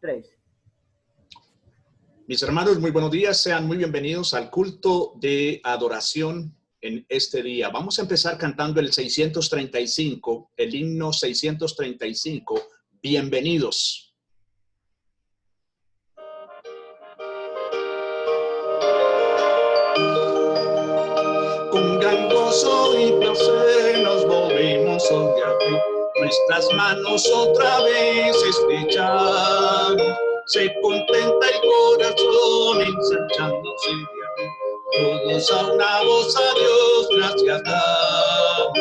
Tres. Mis hermanos, muy buenos días. Sean muy bienvenidos al culto de adoración en este día. Vamos a empezar cantando el 635, el himno 635. Bienvenidos. Con gran gozo y placer nos volvemos hoy a ti. Nuestras manos otra vez estrechan. Se contenta el corazón ensanchándose de amor. Todos a una voz a Dios gracias damos.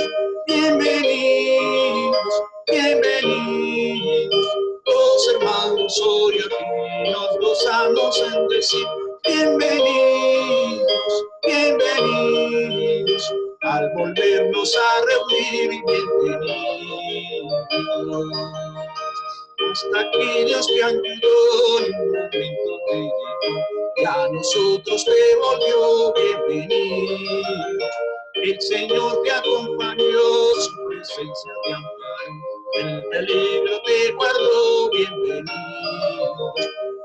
Bienvenidos, bienvenidos, los hermanos hoy aquí nos gozamos en decir bienvenidos, bienvenidos, al volvernos a reunir, bienvenidos. Hasta aquellos que han vivido en un momento te llegó, y a nosotros te volvió bienvenido. El Señor te acompañó, su presencia te amparó, el peligro te guardó, bienvenido.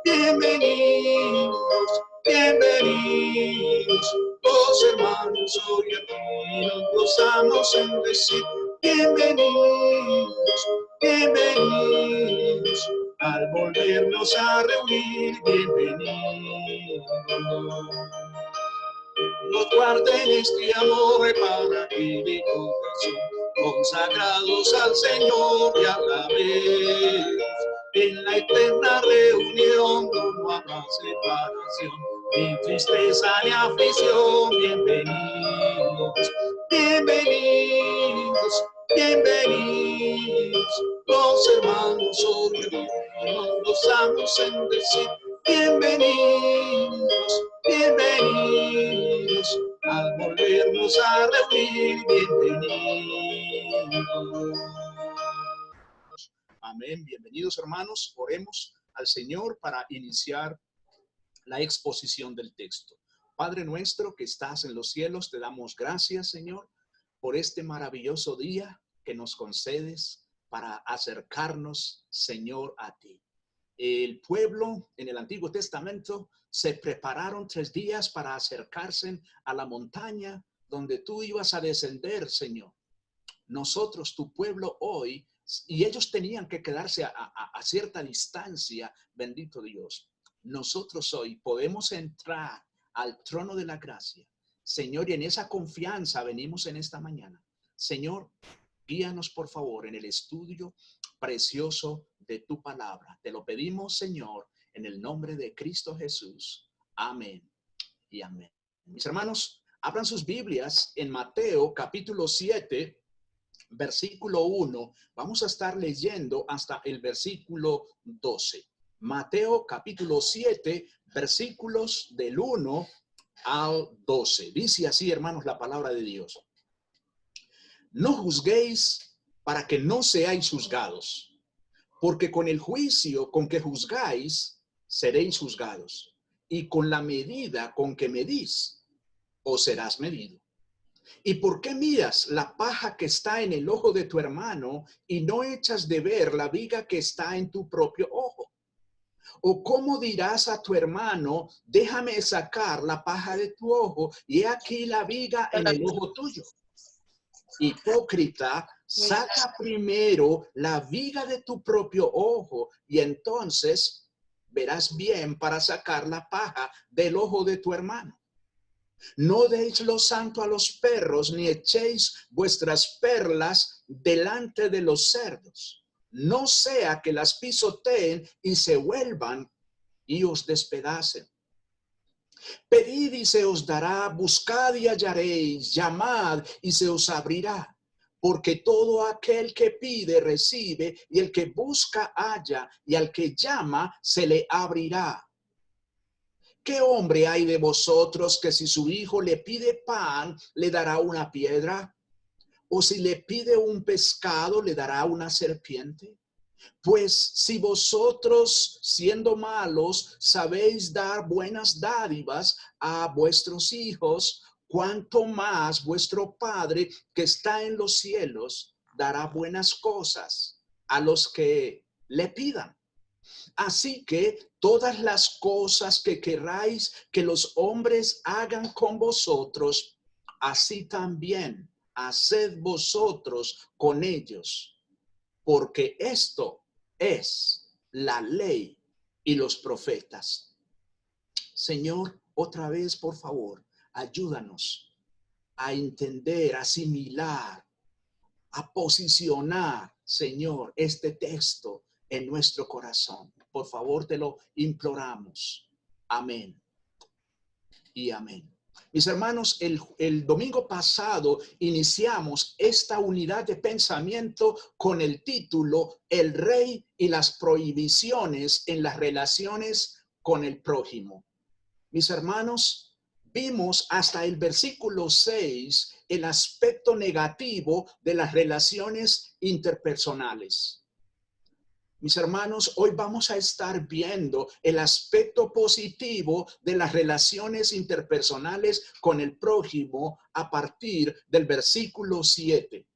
Bienvenidos, bienvenidos, los hermanos hoy aquí nos gozamos en decir bienvenidos, bienvenidos, al volvernos a reunir, bienvenidos. Nos guarden este amor para que de corazón, consagrados al Señor y a la vez, en la eterna reunión no habrá separación, ni tristeza ni aflicción. Bienvenidos, bienvenidos, bienvenidos, los hermanos hoy nos gozamos en decir bienvenidos, bienvenidos, al volvernos a reunir, bienvenidos. Amén. Bienvenidos, hermanos. Oremos al Señor para iniciar la exposición del texto. Padre nuestro que estás en los cielos, te damos gracias, Señor, por este maravilloso día que nos concedes para acercarnos, Señor, a ti. El pueblo en el Antiguo Testamento se prepararon 3 días para acercarse a la montaña donde tú ibas a descender, Señor. Nosotros, tu pueblo hoy, y ellos tenían que quedarse a cierta distancia, bendito Dios. Nosotros hoy podemos entrar al trono de la gracia, Señor, y en esa confianza venimos en esta mañana. Señor, guíanos por favor en el estudio precioso de tu palabra. Te lo pedimos, Señor, en el nombre de Cristo Jesús. Amén y amén. Mis hermanos, abran sus Biblias en Mateo capítulo 7, versículo 1. Vamos a estar leyendo hasta el versículo 12. Mateo capítulo 7, versículos del 1 al 12. Dice así, hermanos, la palabra de Dios. No juzguéis para que no seáis juzgados, porque con el juicio con que juzgáis, seréis juzgados, y con la medida con que medís, os serás medido. ¿Y por qué miras la paja que está en el ojo de tu hermano y no echas de ver la viga que está en tu propio ojo? ¿O cómo dirás a tu hermano, déjame sacar la paja de tu ojo y he aquí la viga en el ojo tuyo? Hipócrita, saca primero la viga de tu propio ojo y entonces verás bien para sacar la paja del ojo de tu hermano. No deis lo santo a los perros, ni echéis vuestras perlas delante de los cerdos. No sea que las pisoteen y se vuelvan y os despedacen. Pedid y se os dará, buscad y hallaréis, llamad y se os abrirá. Porque todo aquel que pide recibe, y el que busca halla, y al que llama se le abrirá. ¿Qué hombre hay de vosotros que si su hijo le pide pan, le dará una piedra? ¿O si le pide un pescado, le dará una serpiente? Pues si vosotros, siendo malos, sabéis dar buenas dádivas a vuestros hijos, cuánto más vuestro Padre que está en los cielos dará buenas cosas a los que le pidan. Así que todas las cosas que queráis que los hombres hagan con vosotros, así también haced vosotros con ellos, porque esto es la ley y los profetas. Señor, otra vez, por favor, ayúdanos a entender, a asimilar, a posicionar, Señor, este texto en nuestro corazón. Por favor, te lo imploramos. Amén y amén. Mis hermanos, el domingo pasado iniciamos esta unidad de pensamiento con el título El Rey y las prohibiciones en las relaciones con el prójimo. Mis hermanos, vimos hasta el versículo 6 el aspecto negativo de las relaciones interpersonales. Mis hermanos, hoy vamos a estar viendo el aspecto positivo de las relaciones interpersonales con el prójimo a partir del versículo 7.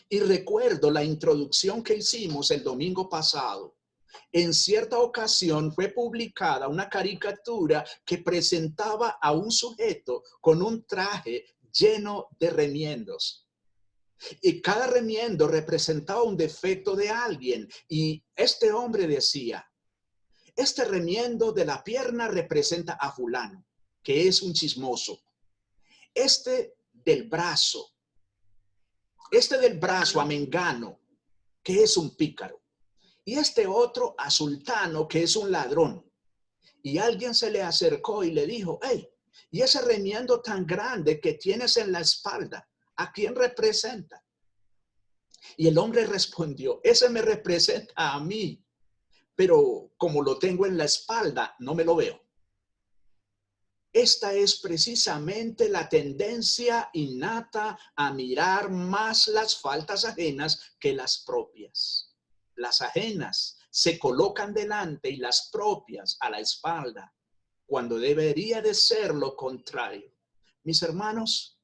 Y recuerdo la introducción que hicimos el domingo pasado. En cierta ocasión fue publicada una caricatura que presentaba a un sujeto con un traje lleno de remiendos. Y cada remiendo representaba un defecto de alguien. Y este hombre decía, este remiendo de la pierna representa a fulano, que es un chismoso. Este del brazo a mengano, que es un pícaro. Y este otro a sultano, que es un ladrón. Y alguien se le acercó y le dijo, hey, ¿y ese remiendo tan grande que tienes en la espalda, a quién representa? Y el hombre respondió, ese me representa a mí, pero como lo tengo en la espalda, no me lo veo. Esta es precisamente la tendencia innata a mirar más las faltas ajenas que las propias. Las ajenas se colocan delante y las propias a la espalda, cuando debería de ser lo contrario. Mis hermanos,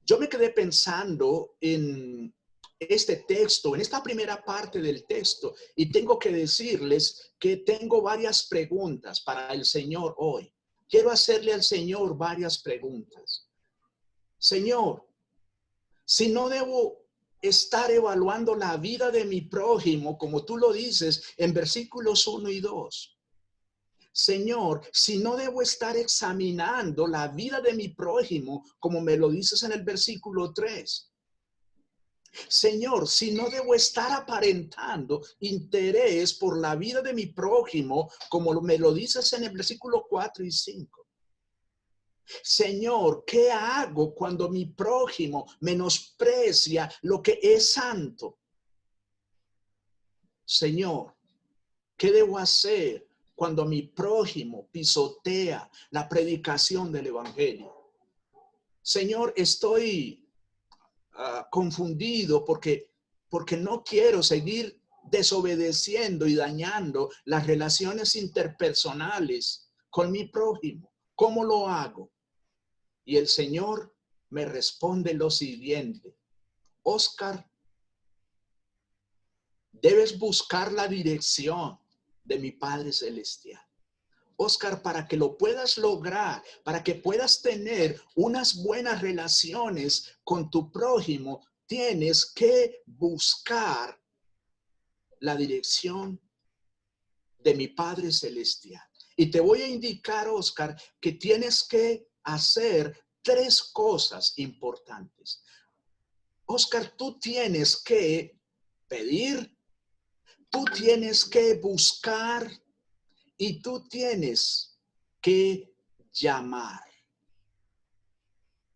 yo me quedé pensando en este texto, en esta primera parte del texto, y tengo que decirles que tengo varias preguntas para el Señor hoy. Quiero hacerle al Señor varias preguntas. Señor, si no debo estar evaluando la vida de mi prójimo, como tú lo dices en versículos 1 y 2. Señor, si no debo estar examinando la vida de mi prójimo, como me lo dices en el versículo 3. Señor, si no debo estar aparentando interés por la vida de mi prójimo, como me lo dices en el versículo 4 y 5. Señor, ¿qué hago cuando mi prójimo menosprecia lo que es santo? Señor, ¿qué debo hacer cuando mi prójimo pisotea la predicación del evangelio? Señor, estoy confundido porque no quiero seguir desobedeciendo y dañando las relaciones interpersonales con mi prójimo. ¿Cómo lo hago? Y el Señor me responde lo siguiente: Oscar, debes buscar la dirección de mi Padre Celestial. Oscar, para que lo puedas lograr, para que puedas tener unas buenas relaciones con tu prójimo, tienes que buscar la dirección de mi Padre Celestial. Y te voy a indicar, Oscar, que tienes que hacer 3 cosas importantes. Oscar, tú tienes que pedir, tú tienes que buscar y tú tienes que llamar.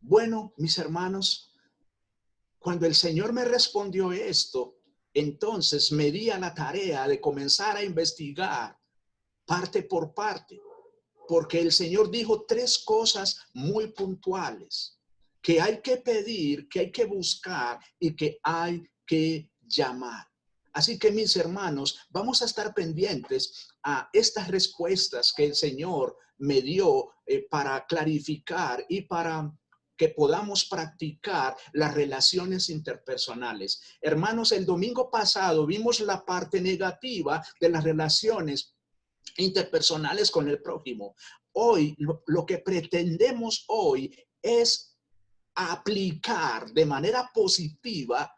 Bueno, mis hermanos, cuando el Señor me respondió esto, entonces me di a la tarea de comenzar a investigar parte por parte, porque el Señor dijo 3 cosas muy puntuales que hay que pedir, que hay que buscar y que hay que llamar. Así que, mis hermanos, vamos a estar pendientes a estas respuestas que el Señor me dio para clarificar y para que podamos practicar las relaciones interpersonales. Hermanos, el domingo pasado vimos la parte negativa de las relaciones interpersonales con el prójimo. Hoy, lo que pretendemos hoy es aplicar de manera positiva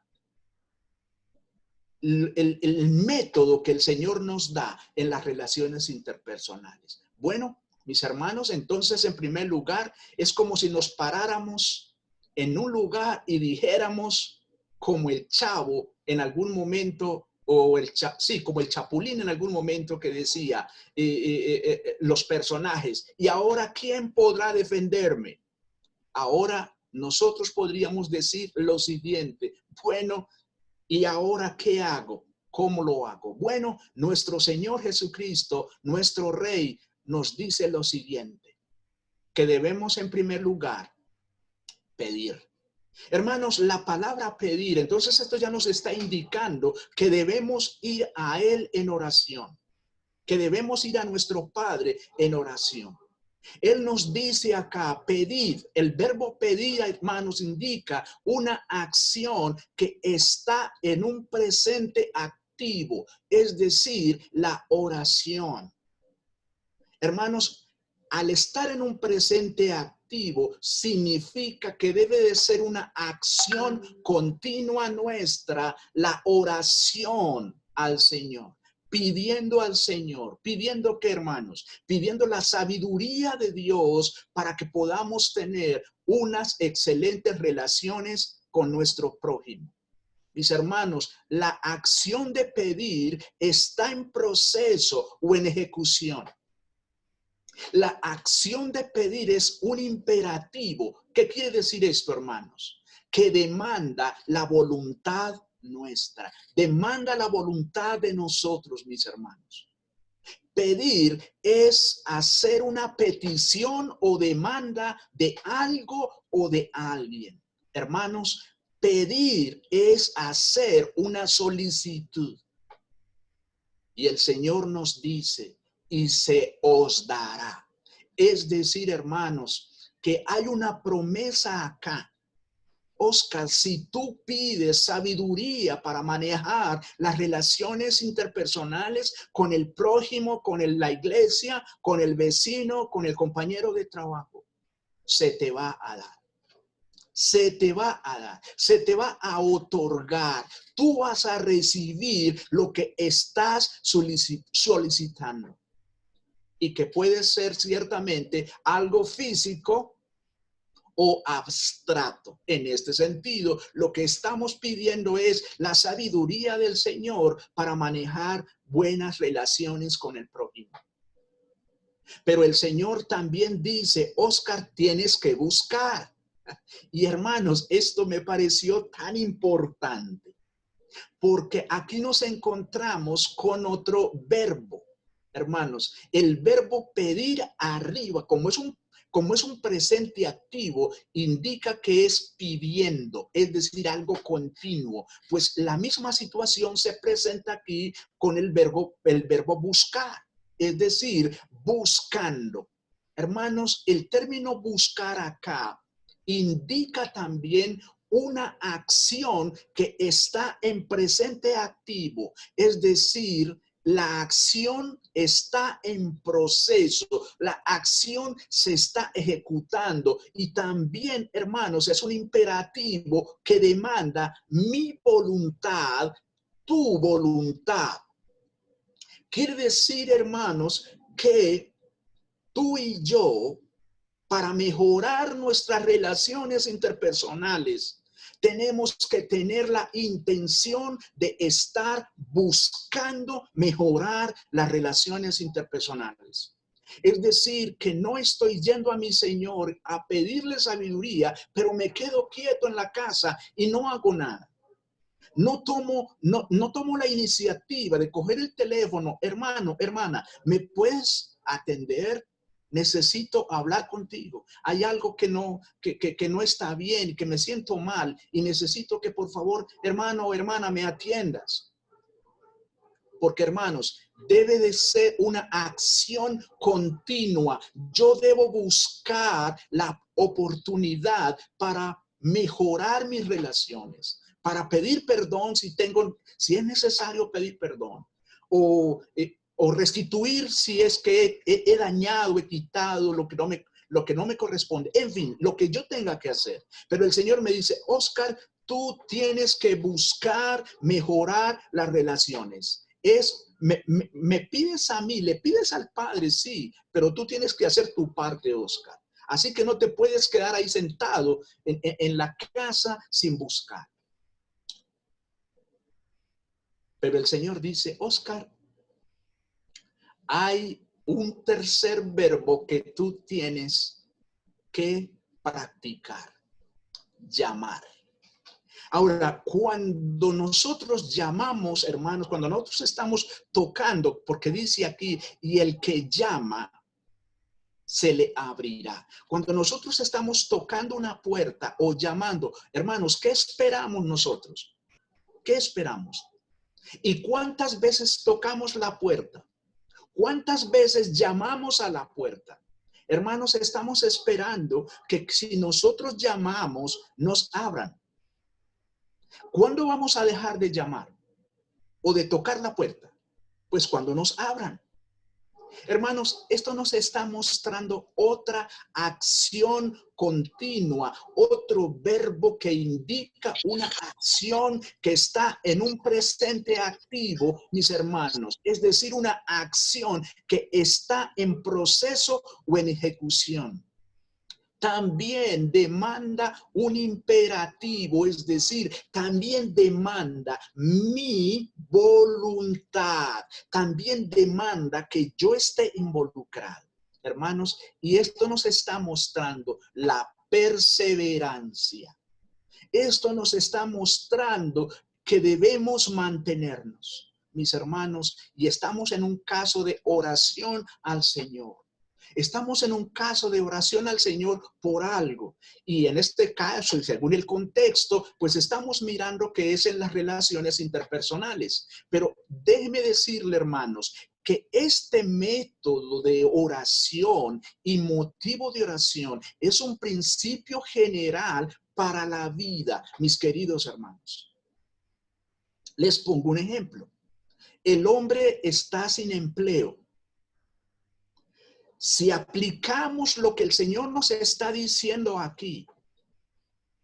el método que el Señor nos da en las relaciones interpersonales. Bueno, mis hermanos, entonces en primer lugar es como si nos paráramos en un lugar y dijéramos como el Chavo en algún momento, o como el Chapulín en algún momento que decía los personajes, y ahora ¿quién podrá defenderme? Ahora nosotros podríamos decir lo siguiente: bueno, ¿y ahora qué hago? ¿Cómo lo hago? Bueno, nuestro Señor Jesucristo, nuestro Rey, nos dice lo siguiente, que debemos en primer lugar pedir. Hermanos, la palabra pedir, entonces esto ya nos está indicando que debemos ir a Él en oración, que debemos ir a nuestro Padre en oración. Él nos dice acá, pedid. El verbo pedir, hermanos, indica una acción que está en un presente activo, es decir, la oración. Hermanos, al estar en un presente activo, significa que debe de ser una acción continua nuestra, la oración al Señor. Pidiendo al Señor, pidiendo que, hermanos, pidiendo la sabiduría de Dios para que podamos tener unas excelentes relaciones con nuestro prójimo. Mis hermanos, la acción de pedir está en proceso o en ejecución. La acción de pedir es un imperativo. ¿Qué quiere decir esto, hermanos? Que demanda la voluntad nuestra, demanda la voluntad de nosotros, mis hermanos. Pedir es hacer una petición o demanda de algo o de alguien. Hermanos, pedir es hacer una solicitud. Y el Señor nos dice, y se os dará. Es decir, hermanos, que hay una promesa acá. Oscar, si tú pides sabiduría para manejar las relaciones interpersonales con el prójimo, con la iglesia, con el vecino, con el compañero de trabajo, se te va a dar. Se te va a dar, se te va a otorgar. Tú vas a recibir lo que estás solicitando. Y que puede ser ciertamente algo físico o abstracto. En este sentido, lo que estamos pidiendo es la sabiduría del Señor para manejar buenas relaciones con el prójimo. Pero el Señor también dice, Oscar, tienes que buscar. Y hermanos, esto me pareció tan importante, porque aquí nos encontramos con otro verbo. Hermanos, el verbo pedir arriba, como es un presente activo, indica que es pidiendo, es decir, algo continuo. Pues la misma situación se presenta aquí con el verbo buscar, es decir, buscando. Hermanos, el término buscar acá indica también una acción que está en presente activo, es decir, la acción está en proceso, la acción se está ejecutando y también, hermanos, es un imperativo que demanda mi voluntad, tu voluntad. Quiere decir, hermanos, que tú y yo, para mejorar nuestras relaciones interpersonales, tenemos que tener la intención de estar buscando mejorar las relaciones interpersonales. Es decir, que no estoy yendo a mi Señor a pedirle sabiduría, pero me quedo quieto en la casa y no hago nada. No tomo la iniciativa de coger el teléfono. Hermano, hermana, ¿me puedes atender? Necesito hablar contigo. Hay algo que no está bien, que me siento mal y necesito que por favor, hermano o hermana, me atiendas. Porque hermanos, debe de ser una acción continua. Yo debo buscar la oportunidad para mejorar mis relaciones, para pedir perdón si es necesario pedir perdón, o restituir si es que he dañado, he quitado lo que no me corresponde. En fin, lo que yo tenga que hacer. Pero el Señor me dice, Oscar, tú tienes que buscar mejorar las relaciones. Me pides a mí, le pides al Padre, sí, pero tú tienes que hacer tu parte, Oscar. Así que no te puedes quedar ahí sentado en la casa sin buscar. Pero el Señor dice, Oscar, hay un tercer verbo que tú tienes que practicar, llamar. Ahora, cuando nosotros llamamos, hermanos, cuando nosotros estamos tocando, porque dice aquí, y el que llama, se le abrirá. Cuando nosotros estamos tocando una puerta o llamando, hermanos, ¿qué esperamos nosotros? ¿Qué esperamos? ¿Y cuántas veces tocamos la puerta? ¿Cuántas veces llamamos a la puerta? Hermanos, estamos esperando que si nosotros llamamos, nos abran. ¿Cuándo vamos a dejar de llamar o de tocar la puerta? Pues cuando nos abran. Hermanos, esto nos está mostrando otra acción continua, otro verbo que indica una acción que está en un presente activo, mis hermanos. Es decir, una acción que está en proceso o en ejecución. También demanda un imperativo, es decir, también demanda mi voluntad, también demanda que yo esté involucrado, hermanos, y esto nos está mostrando la perseverancia. Esto nos está mostrando que debemos mantenernos, mis hermanos, y estamos en un caso de oración al Señor. Estamos en un caso de oración al Señor por algo. Y en este caso, y según el contexto, pues estamos mirando que es en las relaciones interpersonales. Pero déjeme decirle, hermanos, que este método de oración y motivo de oración es un principio general para la vida, mis queridos hermanos. Les pongo un ejemplo. El hombre está sin empleo. Si aplicamos lo que el Señor nos está diciendo aquí,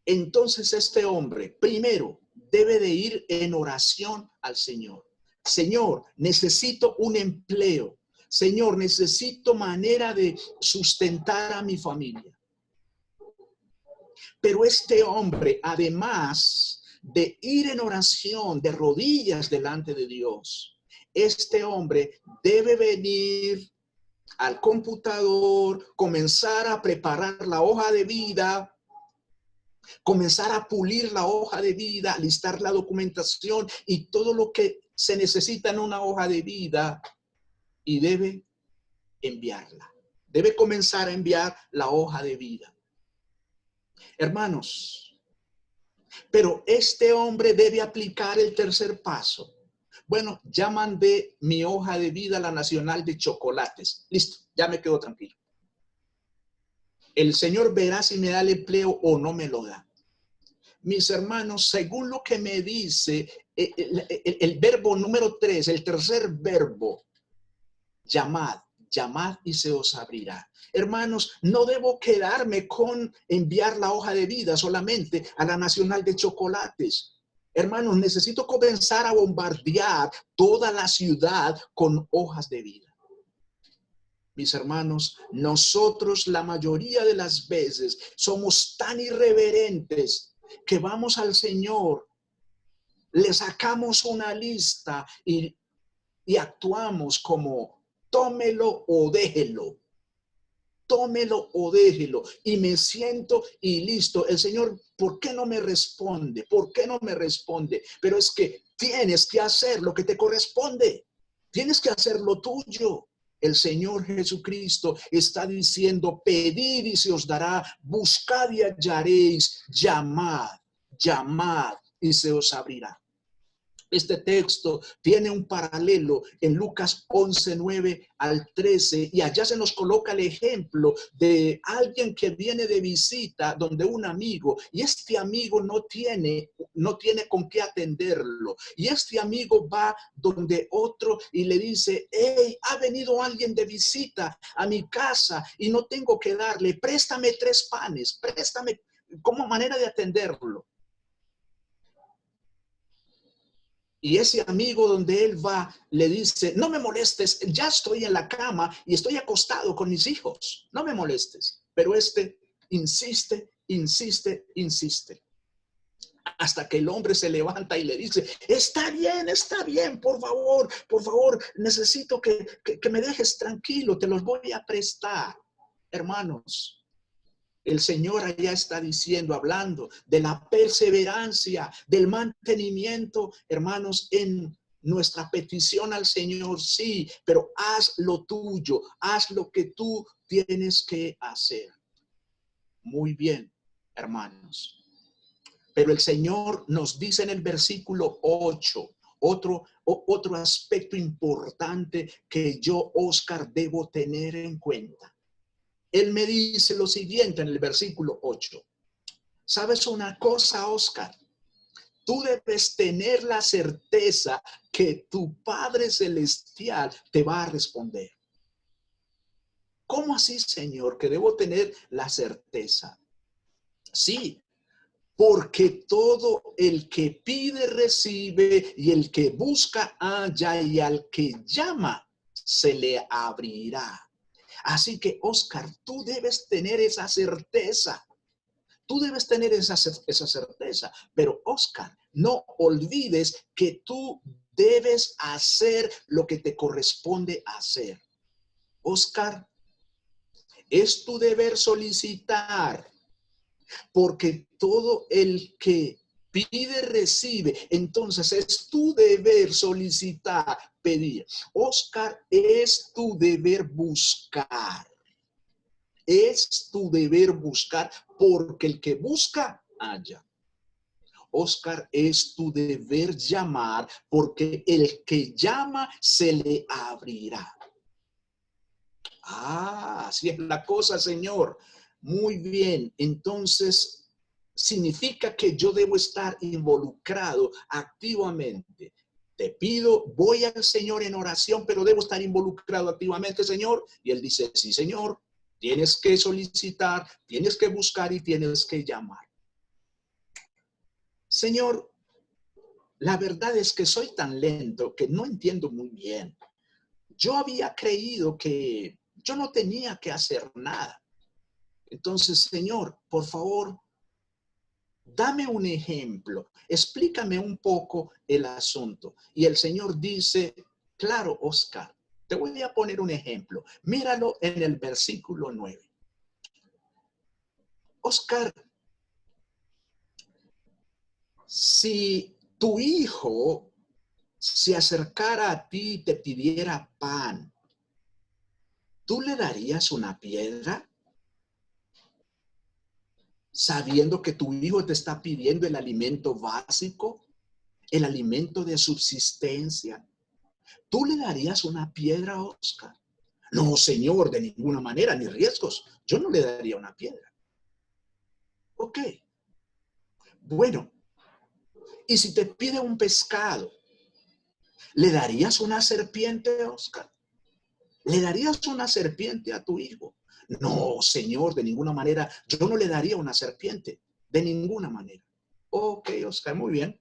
entonces este hombre primero debe de ir en oración al Señor. Señor, necesito un empleo. Señor, necesito manera de sustentar a mi familia. Pero este hombre, además de ir en oración, de rodillas delante de Dios, este hombre debe venir al computador, comenzar a preparar la hoja de vida, comenzar a pulir la hoja de vida, listar la documentación y todo lo que se necesita en una hoja de vida, y debe enviarla. Debe comenzar a enviar la hoja de vida. Hermanos, pero este hombre debe aplicar el tercer paso. Bueno, ya mandé mi hoja de vida a la Nacional de Chocolates. Listo, ya me quedo tranquilo. El Señor verá si me da el empleo o no me lo da. Mis hermanos, según lo que me dice el verbo número 3, el tercer verbo, llamad, llamad y se os abrirá. Hermanos, no debo quedarme con enviar la hoja de vida solamente a la Nacional de Chocolates. Hermanos, necesito comenzar a bombardear toda la ciudad con hojas de vida. Mis hermanos, nosotros la mayoría de las veces somos tan irreverentes que vamos al Señor, le sacamos una lista y actuamos como tómelo o déjelo. Tómelo o déjelo. Y me siento y listo. El Señor, ¿por qué no me responde? ¿Por qué no me responde? Pero es que tienes que hacer lo que te corresponde. Tienes que hacer lo tuyo. El Señor Jesucristo está diciendo, pedid y se os dará, buscad y hallaréis, llamad, llamad y se os abrirá. Este texto tiene un paralelo en Lucas 11, 9 al 13, y allá se nos coloca el ejemplo de alguien que viene de visita donde un amigo, y este amigo no tiene con qué atenderlo. Y este amigo va donde otro y le dice: hey, ha venido alguien de visita a mi casa y no tengo que darle, préstame 3 panes, préstame, como manera de atenderlo. Y ese amigo donde él va le dice: no me molestes, ya estoy en la cama y estoy acostado con mis hijos, no me molestes. Pero este insiste, insiste, insiste. Hasta que el hombre se levanta y le dice: está bien, por favor, necesito que me dejes tranquilo, te los voy a prestar. Hermanos, el Señor allá está diciendo, hablando de la perseverancia, del mantenimiento, hermanos, en nuestra petición al Señor, sí, pero haz lo tuyo, haz lo que tú tienes que hacer. Muy bien, hermanos. Pero el Señor nos dice en el versículo 8, otro aspecto importante que yo, Oscar, debo tener en cuenta. Él me dice lo siguiente en el versículo 8. ¿Sabes una cosa, Oscar? Tú debes tener la certeza que tu Padre Celestial te va a responder. ¿Cómo así, Señor, que debo tener la certeza? Sí, porque todo el que pide recibe, y el que busca halla, y al que llama se le abrirá. Así que, Oscar, tú debes tener esa certeza. Tú debes tener esa certeza. Pero, Oscar, no olvides que tú debes hacer lo que te corresponde hacer. Oscar, es tu deber solicitar, porque todo el que pide recibe. Entonces es tu deber solicitar, pedir. Oscar, es tu deber buscar. Es tu deber buscar, porque el que busca, halla. Oscar, es tu deber llamar, porque el que llama se le abrirá. Ah, así es la cosa, Señor. Muy bien. Entonces, significa que yo debo estar involucrado activamente. Te pido, voy al Señor en oración, pero debo estar involucrado activamente, Señor. Y Él dice: sí, Señor, tienes que solicitar, tienes que buscar y tienes que llamar. Señor, la verdad es que soy tan lento que no entiendo muy bien. Yo había creído que yo no tenía que hacer nada. Entonces, Señor, por favor, dame un ejemplo, explícame un poco el asunto. Y el Señor dice: claro, Oscar, te voy a poner un ejemplo. Míralo en el versículo 9. Oscar, si tu hijo se acercara a ti y te pidiera pan, ¿tú le darías una piedra? Sabiendo que tu hijo te está pidiendo el alimento básico, el alimento de subsistencia. ¿Tú le darías una piedra, Oscar? No, Señor, de ninguna manera, ni riesgos. Yo no le daría una piedra. Ok. Bueno, y si te pide un pescado, ¿le darías una serpiente, Oscar? ¿Le darías una serpiente a tu hijo? No, Señor, de ninguna manera. Yo no le daría una serpiente, de ninguna manera. Ok, Oscar, muy bien.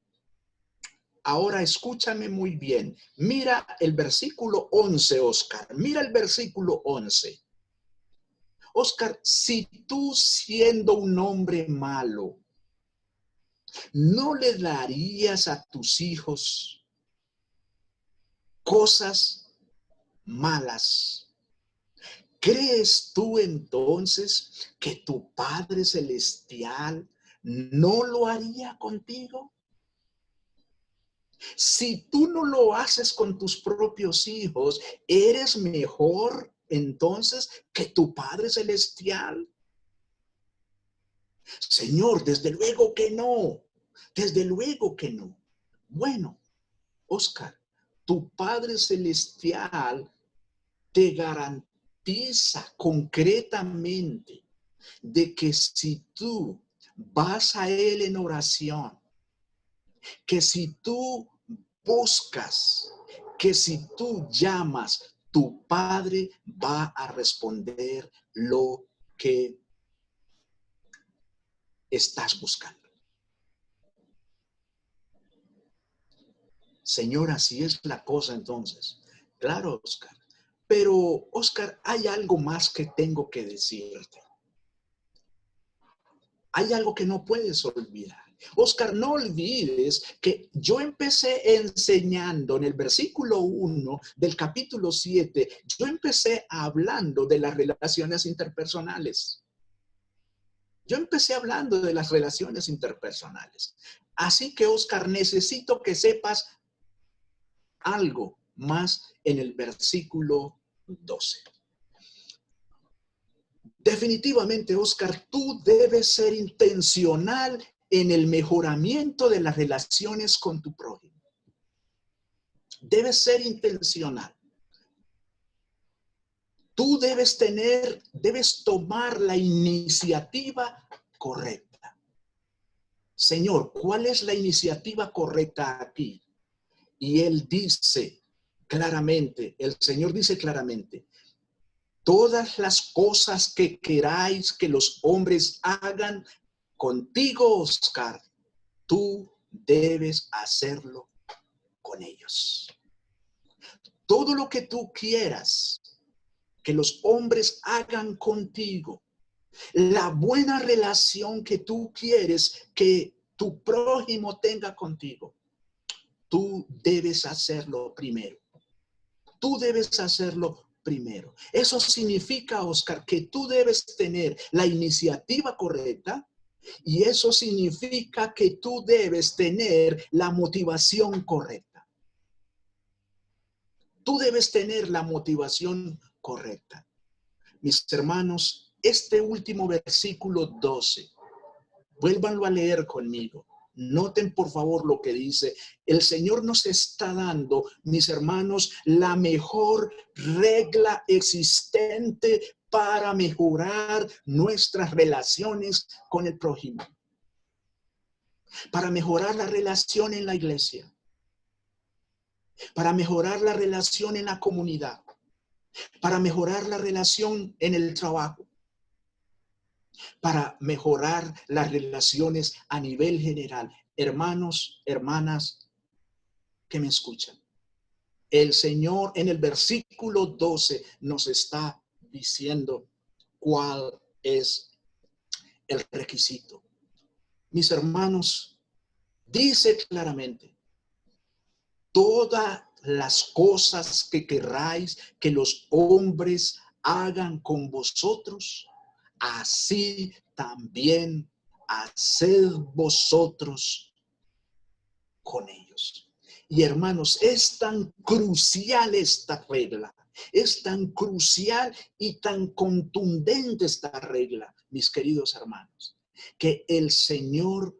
Ahora escúchame muy bien. Mira el versículo 11, Oscar. Mira el versículo 11. Oscar, si tú, siendo un hombre malo, no le darías a tus hijos cosas malas, ¿crees tú entonces que tu Padre Celestial no lo haría contigo? Si tú no lo haces con tus propios hijos, ¿eres mejor entonces que tu Padre Celestial? Señor, desde luego que no. Desde luego que no. Bueno, Oscar, tu Padre Celestial te garantiza concretamente de que si tú vas a Él en oración, que si tú buscas, que si tú llamas, tu Padre va a responder lo que estás buscando. Señor, así es la cosa entonces. Claro, Oscar. Pero, Oscar, hay algo más que tengo que decirte. Hay algo que no puedes olvidar. Oscar, no olvides que yo empecé enseñando en el versículo 1 del capítulo 7, yo empecé hablando de las relaciones interpersonales. Yo empecé hablando de las relaciones interpersonales. Así que, Oscar, necesito que sepas algo más en el versículo 12. Definitivamente, Oscar, tú debes ser intencional en el mejoramiento de las relaciones con tu prójimo. Debes ser intencional. Tú debes tomar la iniciativa correcta. Señor, ¿cuál es la iniciativa correcta aquí? Y él dice claramente, el Señor dice claramente, todas las cosas que queráis que los hombres hagan contigo, Oscar, tú debes hacerlo con ellos. Todo lo que tú quieras que los hombres hagan contigo, la buena relación que tú quieres que tu prójimo tenga contigo, tú debes hacerlo primero. Tú debes hacerlo primero. Eso significa, Oscar, que tú debes tener la iniciativa correcta y eso significa que tú debes tener la motivación correcta. Tú debes tener la motivación correcta. Mis hermanos, este último versículo 12, vuélvanlo a leer conmigo. Noten por favor lo que dice. El Señor nos está dando, mis hermanos, la mejor regla existente para mejorar nuestras relaciones con el prójimo. Para mejorar la relación en la iglesia. Para mejorar la relación en la comunidad. Para mejorar la relación en el trabajo. Para mejorar las relaciones a nivel general. Hermanos, hermanas que me escuchan. El Señor en el versículo 12 nos está diciendo cuál es el requisito. Mis hermanos, dice claramente, todas las cosas que queráis que los hombres hagan con vosotros, así también haced vosotros con ellos. Y hermanos, es tan crucial esta regla, es tan crucial y tan contundente esta regla, mis queridos hermanos, que el Señor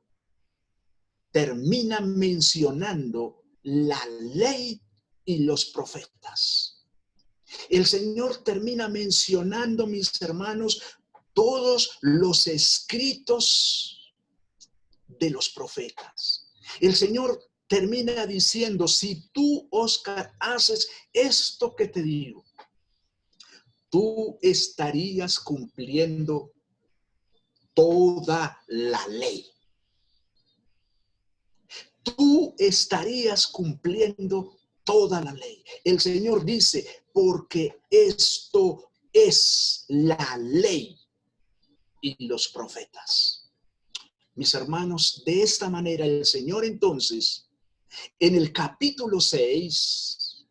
termina mencionando la ley y los profetas. El Señor termina mencionando, mis hermanos, todos los escritos de los profetas. El Señor termina diciendo, si tú, Oscar, haces esto que te digo, tú estarías cumpliendo toda la ley. Tú estarías cumpliendo toda la ley. El Señor dice, porque esto es la ley y los profetas. Mis hermanos, de esta manera el Señor entonces, en el capítulo 6,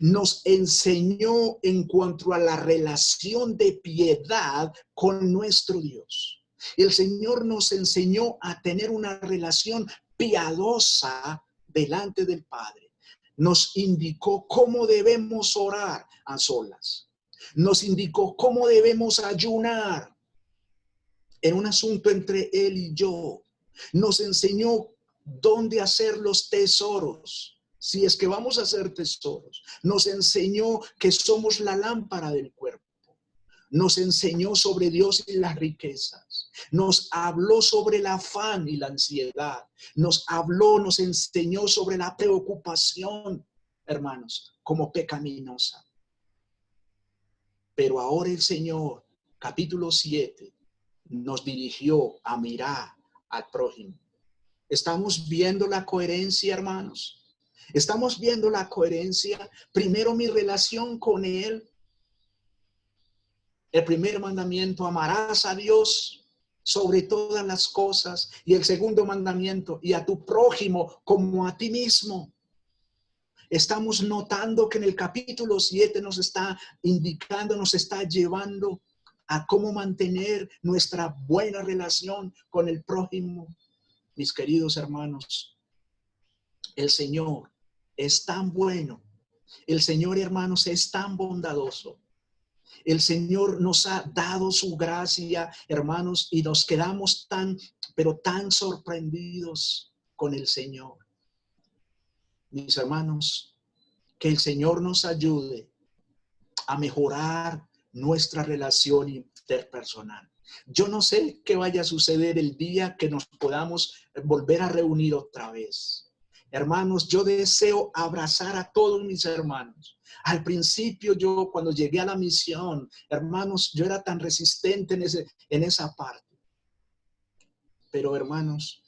nos enseñó en cuanto a la relación de piedad con nuestro Dios. El Señor nos enseñó a tener una relación piadosa delante del Padre. Nos indicó cómo debemos orar a solas. Nos indicó cómo debemos ayunar en un asunto entre Él y yo. Nos enseñó dónde hacer los tesoros, si es que vamos a hacer tesoros. Nos enseñó que somos la lámpara del cuerpo. Nos enseñó sobre Dios y las riquezas. Nos habló sobre el afán y la ansiedad. Nos enseñó sobre la preocupación, hermanos, como pecaminosa. Pero ahora el Señor, capítulo 7, nos dirigió a mirar al prójimo. ¿Estamos viendo la coherencia, hermanos? ¿Estamos viendo la coherencia? Primero, mi relación con Él. El primer mandamiento, amarás a Dios sobre todas las cosas. Y el segundo mandamiento, y a tu prójimo como a ti mismo. Estamos notando que en el capítulo 7 nos está indicando, nos está llevando a cómo mantener nuestra buena relación con el prójimo. Mis queridos hermanos, el Señor es tan bueno. El Señor, hermanos, es tan bondadoso. El Señor nos ha dado su gracia, hermanos, y nos quedamos pero tan sorprendidos con el Señor. Mis hermanos, que el Señor nos ayude a mejorar nuestra relación interpersonal. Yo no sé qué vaya a suceder el día que nos podamos volver a reunir otra vez. Hermanos, yo deseo abrazar a todos mis hermanos. Al principio yo, cuando llegué a la misión, hermanos, yo era tan resistente en esa parte. Pero hermanos,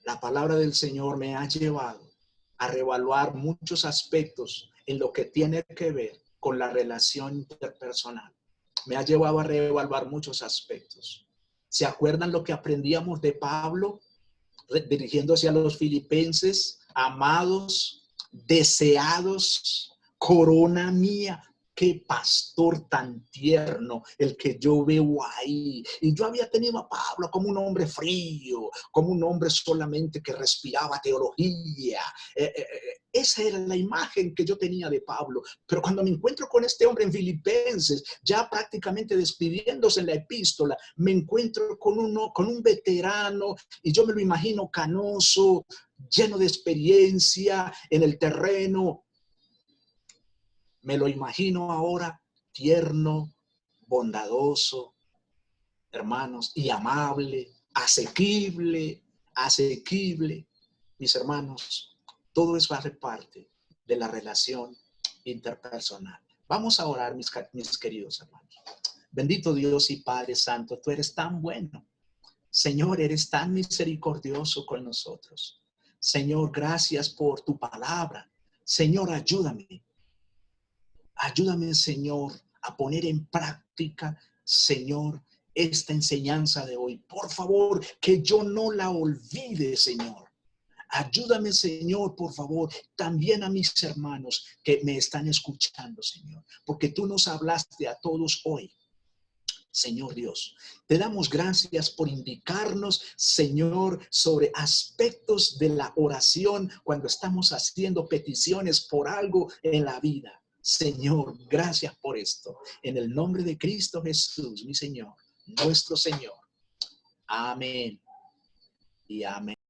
la palabra del Señor me ha llevado a reevaluar muchos aspectos en lo que tiene que ver con la relación interpersonal. Me ha llevado a reevaluar muchos aspectos. ¿Se acuerdan lo que aprendíamos de Pablo dirigiéndose a los filipenses? Amados, deseados, corona mía. Qué pastor tan tierno el que yo veo ahí. Y yo había tenido a Pablo como un hombre frío, como un hombre solamente que respiraba teología. Esa era la imagen que yo tenía de Pablo. Pero cuando me encuentro con este hombre en Filipenses, ya prácticamente despidiéndose en la epístola, me encuentro con un veterano y yo me lo imagino canoso, lleno de experiencia en el terreno. Me lo imagino ahora tierno, bondadoso, hermanos, y amable, asequible. Mis hermanos, todo eso hace parte de la relación interpersonal. Vamos a orar, mis queridos hermanos. Bendito Dios y Padre Santo, tú eres tan bueno. Señor, eres tan misericordioso con nosotros. Señor, gracias por tu palabra. Señor, ayúdame. Ayúdame, Señor, a poner en práctica, Señor, esta enseñanza de hoy. Por favor, que yo no la olvide, Señor. Ayúdame, Señor, por favor, también a mis hermanos que me están escuchando, Señor, porque tú nos hablaste a todos hoy. Señor Dios, te damos gracias por indicarnos, Señor, sobre aspectos de la oración cuando estamos haciendo peticiones por algo en la vida. Señor, gracias por esto. En el nombre de Cristo Jesús, mi Señor, nuestro Señor. Amén y amén.